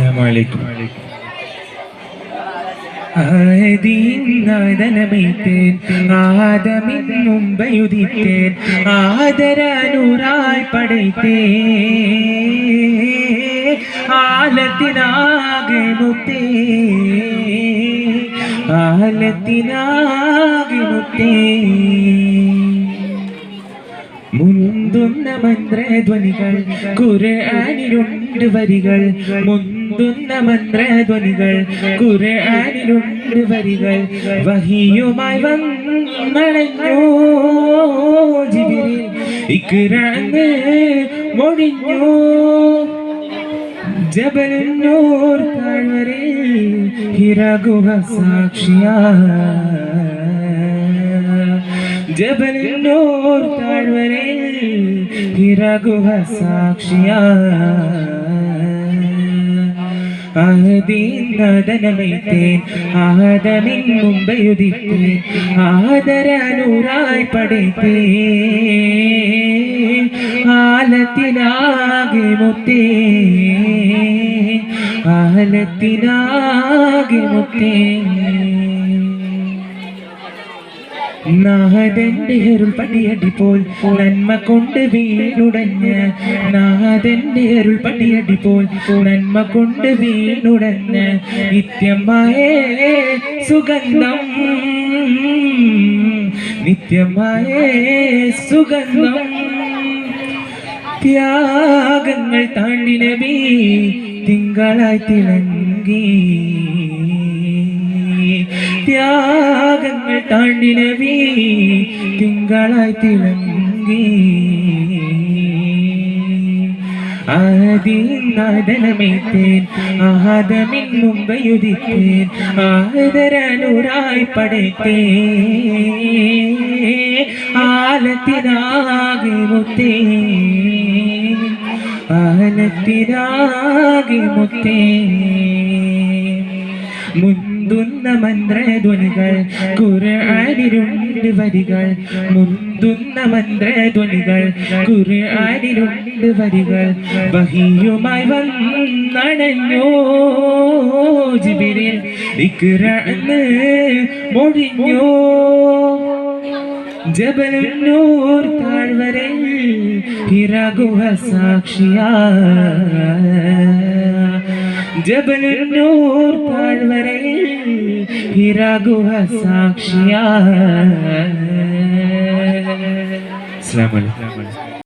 അസ്സലാമു അലൈക്കും. ആദീനാദനമൈത്തേൻ ആദമിൻ മുമ്പയുദിത്തേൻ ആദരനൂറായി പടൈത്തേ ആലത്തിനാകെ മുത്തേ ആലത്തിനാകെ മുത്തേ മുന്തുന്ന മന്ത്രധ്വനികൾ ഖുർആനിലുണ്ട് വരികൾ മുന്തുന്ന മന്ത്രധ്വനികൾ ഖുർആനിലുണ്ട് വരികൾ വഹിയുമായി വന്നണഞ്ഞു ജിബ്രീൽ ഇഖ്റാന്ന് മൊഴിഞ്ഞു ജബലുന്നൂർ താഴ്വരയിൽ ഹിറാ ഗുഹ സാക്ഷിയാ ജബലുന്നൂർ താഴ്വരയിൽ ഹിറാ ഗുഹ സാക്ഷിയാ ആദീനാദനമൈത്തേൻ ആദമിൻ മുമ്പയുദിത്തേൻ ആദരനൂറായി പടൈത്തേ ആലത്തിനാകെ മുത്തേ ആലത്തിനാകെ മുത്തേ നാഥന്റെ അരുൾ പടിയടി പോൽ നന്മ കൊണ്ട് വീണുടഞ്ഞ നാഥന്റെ അരുൾ പടിയടി പോൽ നന്മ കൊണ്ട് വീണുടഞ്ഞ നിത്യമായ സുഗന്ധം നിത്യമായ സുഗന്ധം ത്യാഗങ്ങൾ താണ്ടി നബി തിങ്കളായി തിളങ്ങി ത്യാഗങ്ങൾ താണ്ടി നബി തിങ്കളായി തിളങ്ങി ആദീനാദനമൈത്തേൻ ആദമിൻ മുമ്പയുദിത്തേൻ ആദരനൂറായി പടൈത്തേ ആലത്തിനാകെ മുത്തേ ആലത്തിനാകെ മുത്തേ മുന്തുന്ന മന്ത്രധ്വനികൾ ഖുർആനിലുണ്ട് വരികൾ മുന്തുന്ന മന്ത്രധ്വനികൾ ഖുർആനിലുണ്ട് വരികൾ വഹിയുമായി വന്നണഞ്ഞു ജിബ്രീൽ ഇഖ്റാന്ന് മൊഴിഞ്ഞു ജബലുന്നൂർ താഴ്വരയിൽ ഹിറാ ഗുഹ സാക്ഷിയാ ജബലുന്നൂർ താഴ്വരയിൽ ഹിറാ ഗുഹ സാക്ഷിയാ. അസ്സലാമു അലൈക്കും.